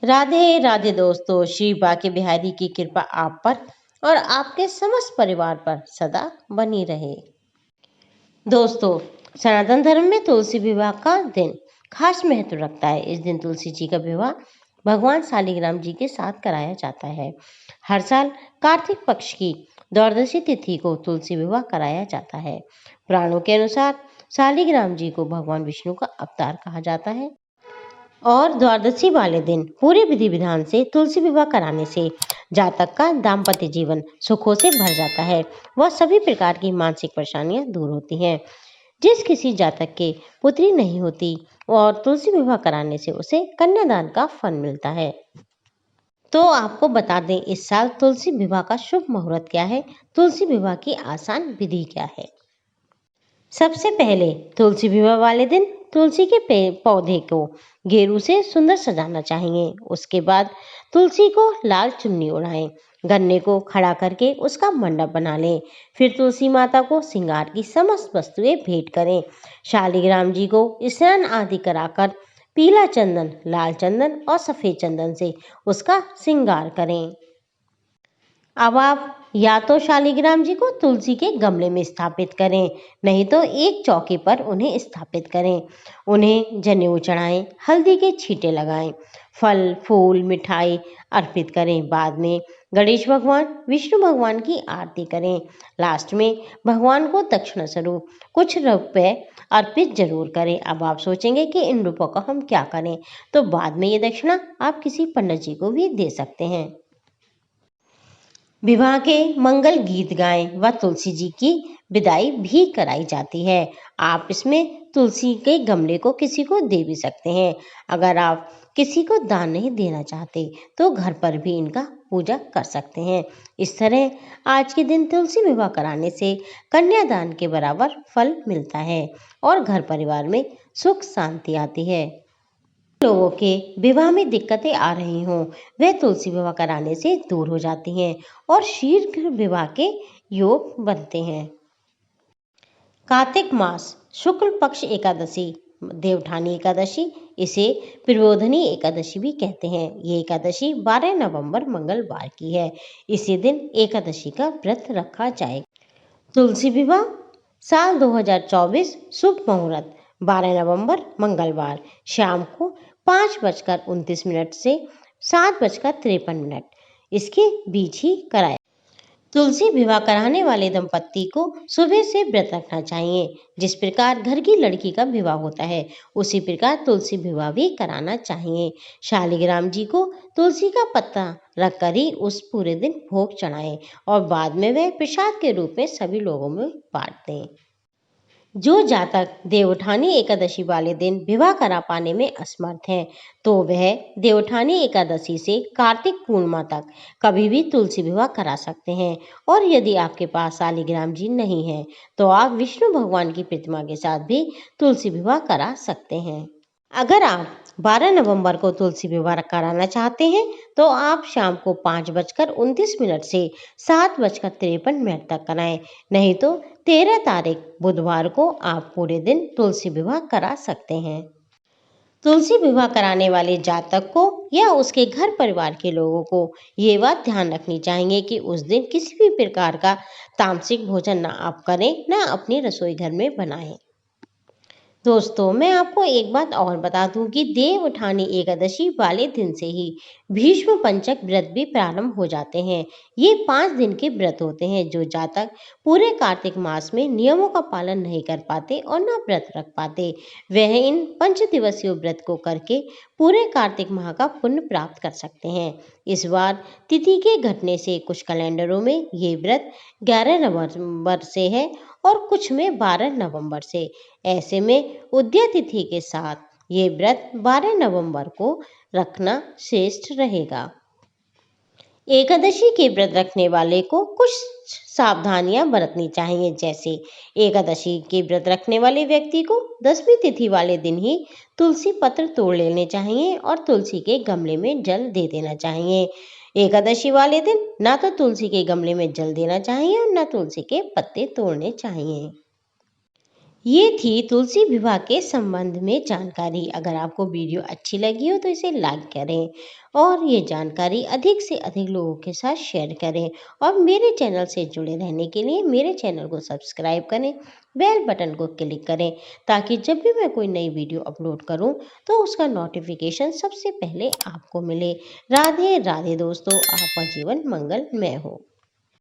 राधे राधे दोस्तों, श्री बाके बिहारी की कृपा आप पर और आपके समस्त परिवार पर सदा बनी रहे। दोस्तों, सनातन धर्म में तुलसी विवाह का दिन खास महत्व रखता है। इस दिन तुलसी जी का विवाह भगवान शालिग्राम जी के साथ कराया जाता है। हर साल कार्तिक पक्ष की द्वादशी तिथि को तुलसी विवाह कराया जाता है। पुराणों के अनुसार शालिग्राम जी को भगवान विष्णु का अवतार कहा जाता है और द्वादशी वाले दिन पूरे विधि विधान से तुलसी विवाह कराने से जातक का दाम्पत्य जीवन सुखों से भर जाता है। वह सभी प्रकार की मानसिक परेशानियां दूर होती हैं। जिस किसी जातक के पुत्री नहीं होती और तुलसी विवाह कराने से उसे कन्यादान का फल मिलता है। तो आपको बता दें, इस साल तुलसी विवाह का शुभ मुहूर्त क्या है, तुलसी विवाह की आसान विधि क्या है। सबसे पहले तुलसी विवाह वाले दिन तुलसी के पौधे को गेरू से सुंदर सजाना चाहिए। उसके बाद तुलसी को लाल चुन्नी ओढ़ाएं, गन्ने को खड़ा करके उसका मंडप बना लें। फिर तुलसी माता को श्रृंगार की समस्त वस्तुएं भेंट करें। शालिग्राम जी को स्नान आदि कराकर पीला चंदन, लाल चंदन और सफेद चंदन से उसका श्रृंगार करें। अब आप या तो शालिग्राम जी को तुलसी के गमले में स्थापित करें, नहीं तो एक चौकी पर उन्हें स्थापित करें। उन्हें जनेऊ चढ़ाएं, हल्दी के छींटे लगाएं, फल फूल मिठाई अर्पित करें। बाद में गणेश भगवान, विष्णु भगवान की आरती करें। लास्ट में भगवान को दक्षिणा स्वरूप कुछ रुपए अर्पित जरूर करें। अब आप सोचेंगे कि इन रुपयों का हम क्या करें, तो बाद में ये दक्षिणा आप किसी पंडित जी को भी दे सकते हैं। विवाह के मंगल गीत गाएं व तुलसी जी की विदाई भी कराई जाती है। आप इसमें तुलसी के गमले को किसी को दे भी सकते हैं। अगर आप किसी को दान नहीं देना चाहते तो घर पर भी इनका पूजा कर सकते हैं। इस तरह आज के दिन तुलसी विवाह कराने से कन्यादान के बराबर फल मिलता है और घर परिवार में सुख शांति आती है। लोगों के विवाह में दिक्कतें आ रही हों, वह तुलसी विवाह कराने से दूर हो जाती हैं और शीघ्र विवाह के योग बनते हैं। कार्तिक मास शुक्ल पक्ष एकादशी, देवठानी एकादशी, इसे प्रबोधनी एकादशी भी कहते हैं। ये एकादशी 12 नवंबर मंगलवार की है। इसी दिन एकादशी का व्रत रखा जाएगा। तुलसी विवाह साल 2024, शुभ मुहूर्त 12 नवंबर मंगलवार शाम को 5:29 से 7:53 इसके बीच ही कराया। तुलसी विवाह कराने वाले दंपत्ति को सुबह से व्रत रखना चाहिए। जिस प्रकार घर की लड़की का विवाह होता है, उसी प्रकार तुलसी विवाह भी कराना चाहिए। शालिग्राम जी को तुलसी का पत्ता रखकर ही उस पूरे दिन भोग चढ़ाएं और बाद में वह प्रसाद के रूप में सभी लोगों में बांट दें। जो जातक देवउठानी एकादशी वाले दिन विवाह करा पाने में असमर्थ हैं, तो वह देवउठानी एकादशी से कार्तिक पूर्णिमा तक कभी भी तुलसी विवाह करा सकते हैं। और यदि आपके पास शालिग्राम जी नहीं है, तो आप विष्णु भगवान की प्रतिमा के साथ भी तुलसी विवाह करा सकते हैं। अगर आप 12 नवंबर को तुलसी विवाह कराना चाहते हैं, तो आप शाम को 5:29 से 7:53 तक कराएं। नहीं तो 13 तारीख बुधवार को आप पूरे दिन तुलसी विवाह करा सकते हैं। तुलसी विवाह कराने वाले जातक को या उसके घर परिवार के लोगों को ये बात ध्यान रखनी चाहिए कि उस दिन किसी भी प्रकार का तामसिक भोजन ना आप करें, ना अपनी रसोई घर में बनाएं। दोस्तों, मैं आपको एक बात और बता दूं कि देवउठानी एकादशी वाले दिन से ही भीष्म पंचक व्रत भी प्रारंभ हो जाते हैं। ये 5 दिन के व्रत होते हैं। जो जातक पूरे कार्तिक मास में नियमों का पालन नहीं कर पाते और न व्रत रख पाते, वह इन 5 दिवसीय व्रत को करके पूरे कार्तिक माह का पुण्य प्राप्त कर सकते हैं। इस बार तिथि के घटने से कुछ कैलेंडरों में ये व्रत 11 नवंबर से है और कुछ में 12 नवंबर से। ऐसे में उदया तिथि के साथ ये व्रत 12 नवंबर को रखना श्रेष्ठ रहेगा। एकादशी के व्रत रखने वाले को कुछ सावधानियां बरतनी चाहिए। जैसे एकादशी के व्रत रखने वाले व्यक्ति को 10वीं तिथि वाले दिन ही तुलसी पत्र तोड़ लेने चाहिए और तुलसी के गमले में जल दे देना चाहिए। एकादशी वाले दिन ना तो तुलसी के गमले में जल देना चाहिए और ना तुलसी के पत्ते तोड़ने चाहिए। ये थी तुलसी विवाह के संबंध में जानकारी। अगर आपको वीडियो अच्छी लगी हो तो इसे लाइक करें और ये जानकारी अधिक से अधिक लोगों के साथ शेयर करें। और मेरे चैनल से जुड़े रहने के लिए मेरे चैनल को सब्सक्राइब करें, बेल बटन को क्लिक करें, ताकि जब भी मैं कोई नई वीडियो अपलोड करूं तो उसका नोटिफिकेशन सबसे पहले आपको मिले। राधे राधे दोस्तों, आपका जीवन मंगलमय हो।